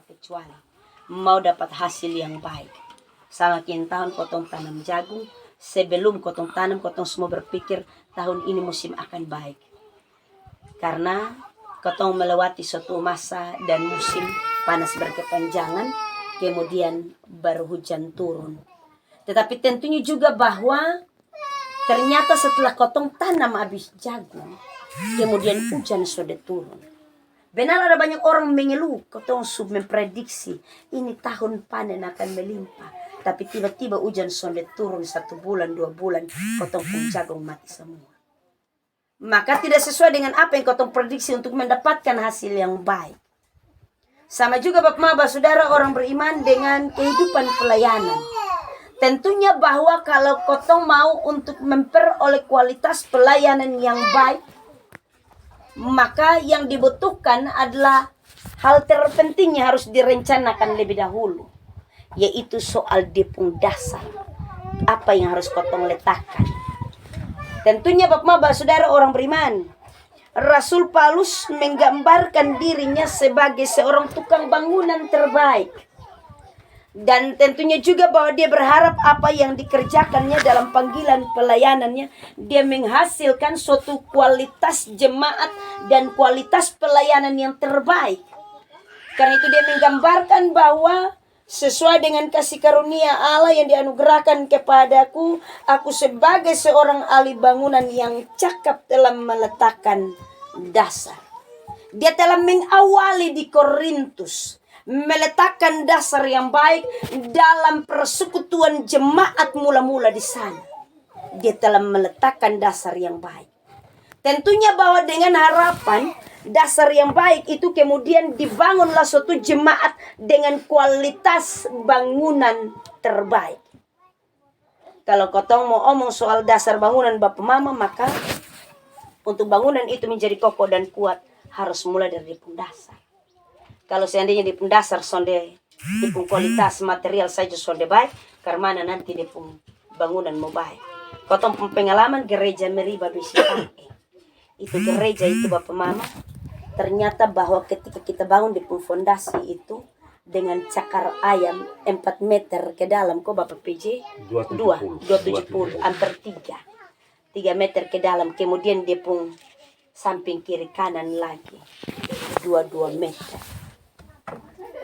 kecuali mau dapat hasil yang baik. Sama kian tahun kotong tanam jagung, sebelum kotong tanam kotong semua berpikir tahun ini musim akan baik. Karena kotong melewati suatu masa dan musim panas berkepanjangan, kemudian baru hujan turun. Tetapi tentunya juga bahwa ternyata setelah kotong tanam habis jagung, kemudian hujan sudah turun. Benar ada banyak orang mengeluh, kotong memprediksi ini tahun panen akan melimpah. Tapi tiba-tiba hujan sudah turun 1 bulan, 2 bulan, kotong pun jagung mati semua. Maka tidak sesuai dengan apa yang kotong prediksi untuk mendapatkan hasil yang baik. Sama juga Bapak Maba Saudara orang beriman dengan kehidupan pelayanan. Tentunya bahwa kalau kotong mau untuk memperoleh kualitas pelayanan yang baik, maka yang dibutuhkan adalah hal terpentingnya harus direncanakan lebih dahulu, yaitu soal dipung dasar. Apa yang harus kotong letakkan? Tentunya Bapak Maba Saudara orang beriman, Rasul Paulus menggambarkan dirinya sebagai seorang tukang bangunan terbaik. Dan tentunya juga bahwa dia berharap apa yang dikerjakannya dalam panggilan pelayanannya, dia menghasilkan suatu kualitas jemaat dan kualitas pelayanan yang terbaik. Karena itu dia menggambarkan bahwa sesuai dengan kasih karunia Allah yang dianugerahkan kepadaku, aku sebagai seorang ahli bangunan yang cakap dalam meletakkan dasar. Dia telah mengawali di Korintus, meletakkan dasar yang baik dalam persekutuan jemaat mula-mula di sana. Dia telah meletakkan dasar yang baik. Tentunya bahwa dengan harapan dasar yang baik itu kemudian dibangunlah suatu jemaat dengan kualitas bangunan terbaik. Kalau kotong mau omong soal dasar bangunan Bapak Mama, maka untuk bangunan itu menjadi kokoh dan kuat harus mulai dari dasar. Kalau seandainya di dasar sonde di kualitas material saja sonde baik, karena nanti di bangunan mau baik. Kotong pengalaman gereja Meriba Bisiang, itu gereja itu Bapak Mama, ternyata bahwa ketika kita bangun di fondasi itu dengan cakar ayam 4 meter ke dalam, kok Bapak PJ 270 hampir 3 meter ke dalam, kemudian di samping kiri kanan lagi 2 meter.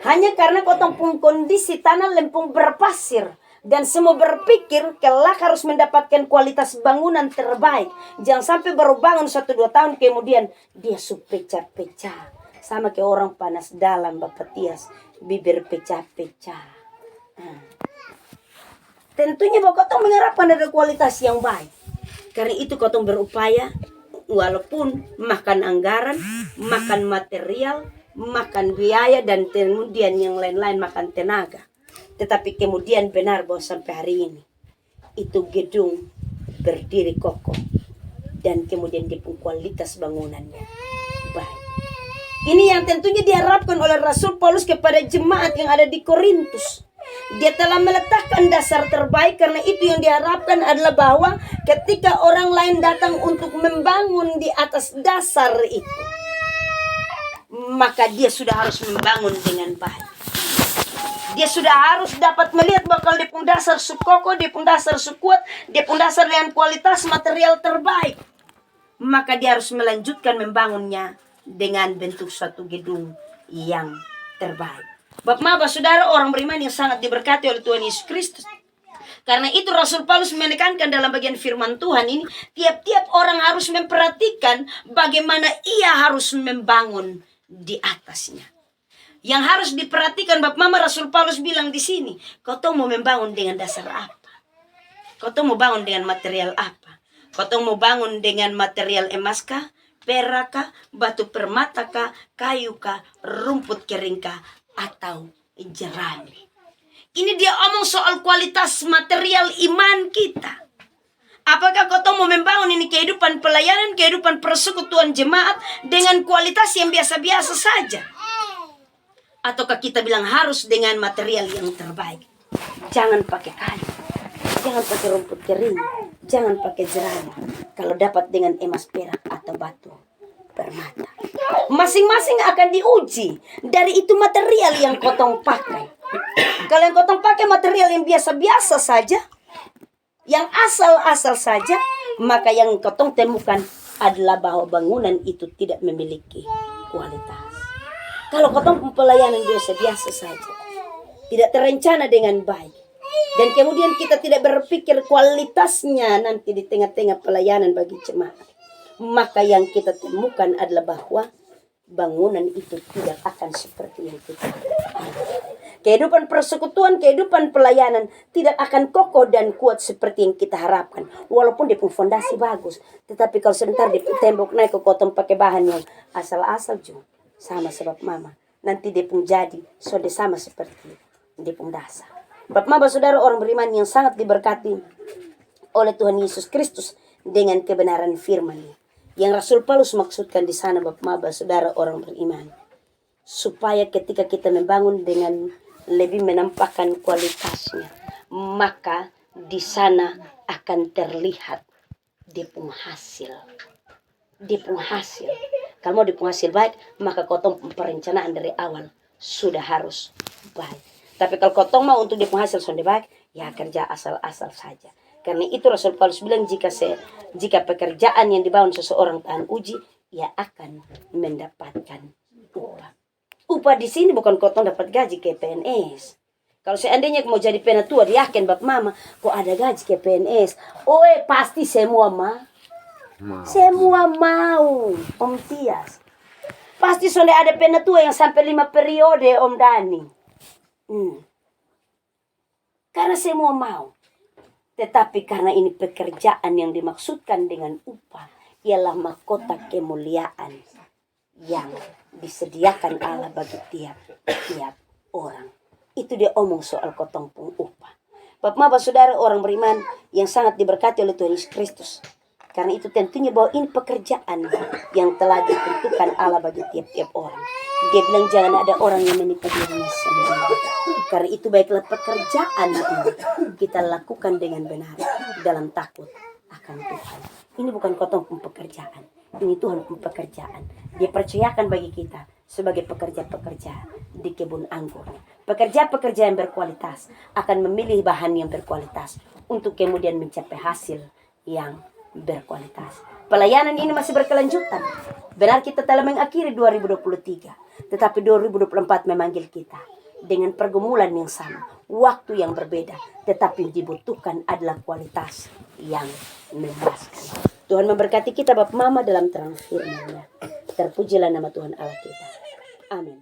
Hanya karena kotong pun kondisi tanah lempung berpasir dan semua berpikir kelak harus mendapatkan kualitas bangunan terbaik. Jangan sampai baru bangun 1-2 tahun kemudian dia pecah-pecah. Sama kayak orang panas dalam Bapak Tias, bibir pecah-pecah. Tentunya bahwa kotong mengharapkan ada kualitas yang baik. Karena itu kotong berupaya walaupun makan anggaran, makan material, makan biaya, dan kemudian yang lain-lain makan tenaga. Tetapi kemudian benar bahwa sampai hari ini itu gedung berdiri kokoh dan kemudian di kualitas bangunannya baik. Ini yang tentunya diharapkan oleh Rasul Paulus kepada jemaat yang ada di Korintus. Dia telah meletakkan dasar terbaik, karena itu yang diharapkan adalah bahwa ketika orang lain datang untuk membangun di atas dasar itu, maka dia sudah harus membangun dengan baik. Dia sudah harus dapat melihat bakal di dasar sukoko, di dasar sukuat, di dasar dengan kualitas material terbaik. Maka dia harus melanjutkan membangunnya dengan bentuk suatu gedung yang terbaik. Bapak Maba Saudara orang beriman yang sangat diberkati oleh Tuhan Yesus Kristus. Karena itu Rasul Paulus menekankan dalam bagian firman Tuhan ini, tiap-tiap orang harus memperhatikan bagaimana ia harus membangun di atasnya. Yang harus diperhatikan Bapak Mama, Rasul Paulus bilang di sini, kau tahu mau membangun dengan dasar apa? Kau tahu mau bangun dengan material apa? Kau tahu mau bangun dengan material emas kah, perak kah, batu permata kah, kayu kah, rumput kering kah, atau jerami? Ini dia omong soal kualitas material iman kita. Apakah kau tahu mau membangun ini kehidupan pelayanan, kehidupan persekutuan jemaat dengan kualitas yang biasa-biasa saja? Ataukah kita bilang harus dengan material yang terbaik? Jangan pakai kayu, jangan pakai rumput kering, jangan pakai jerami. Kalau dapat dengan emas, perak, atau batu permata. Masing-masing akan diuji dari itu material yang kotong pakai. Kalau yang kotong pakai material yang biasa-biasa saja, yang asal-asal saja, maka yang kotong temukan adalah bahwa bangunan itu tidak memiliki kualitas. Kalau kotong pelayanan biasa-biasa saja, tidak terencana dengan baik, dan kemudian kita tidak berpikir kualitasnya nanti di tengah-tengah pelayanan bagi jemaat, maka yang kita temukan adalah bahwa bangunan itu tidak akan seperti yang kita harapkan. Kehidupan persekutuan, kehidupan pelayanan tidak akan kokoh dan kuat seperti yang kita harapkan. Walaupun dia punya fondasi bagus, tetapi kalau sebentar di tembok naik ke kotong pakai bahan yang asal-asal juga, sama sebab mama, nanti dia pun jadi sudah sama seperti dia pun dasar. Bapak mama saudara orang beriman yang sangat diberkati oleh Tuhan Yesus Kristus dengan kebenaran firman-Nya. Yang Rasul Paulus maksudkan di sana Bapak mama saudara orang beriman, supaya ketika kita membangun dengan lebih menampakkan kualitasnya, maka di sana akan terlihat dia punya hasil. Dia punya hasil. Kalau mau dia punya hasil baik, maka kotong perencanaan dari awal sudah harus baik. Tapi kalau kotong mau untuk dia punya hasil sudah baik, ya kerja asal-asal saja. Karena itu Rasul Paulus bilang jika pekerjaan yang dibangun seseorang tahan uji, ia akan mendapatkan upah. Upah di sini bukan kotong dapat gaji ke PNS. Kalau seandainya mau jadi penatua, yakin Bapak Mama, kok ada gaji ke PNS? Pasti semua Semua mau, Om Tias. Pasti sudah ada penatua yang sampai 5 periode, Om Dani. Karena semua mau. Tetapi karena ini pekerjaan yang dimaksudkan dengan upah, ialah mahkota kemuliaan yang disediakan Allah bagi tiap orang. Itu dia omong soal kotong pun upah. Bapak saudara orang beriman yang sangat diberkati oleh Tuhan Yesus Kristus. Karena itu tentunya bahwa ini pekerjaan yang telah ditentukan Allah bagi tiap-tiap orang. Dia bilang jangan ada orang yang menipu dirinya sendiri. Karena itu baiklah pekerjaan ini kita lakukan dengan benar dalam takut akan Tuhan. Ini bukan kotong pun pekerjaan. Ini Tuhan pun pekerjaan. Dia percayakan bagi kita sebagai pekerja-pekerja di kebun anggurnya. Pekerja-pekerja yang berkualitas akan memilih bahan yang berkualitas untuk kemudian mencapai hasil yang berkualitas. Pelayanan ini masih berkelanjutan. Benar kita telah mengakhiri 2023, tetapi 2024 memanggil kita dengan pergumulan yang sama, waktu yang berbeda, tetapi dibutuhkan adalah kualitas yang memuaskan. Tuhan memberkati kita Bapak Mama dalam terang firman-Nya. Terpujilah nama Tuhan Allah kita. Amin.